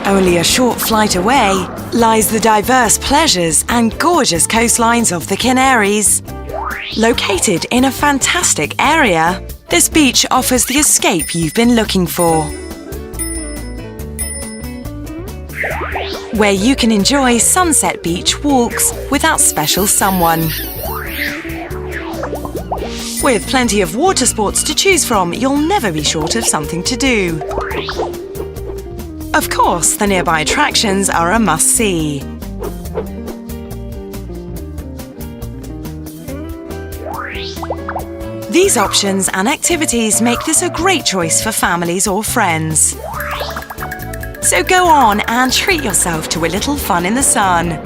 Only a short flight away lies the diverse pleasures and gorgeous coastlines of the Canaries. Located in a fantastic area, this beach offers the escape you've been looking for, where you can enjoy sunset beach walks without special someone. With plenty of water sports to choose from, you'll never be short of something to do. Of course, the nearby attractions are a must-see. These options and activities make this a great choice for families or friends. So go on and treat yourself to a little fun in the sun.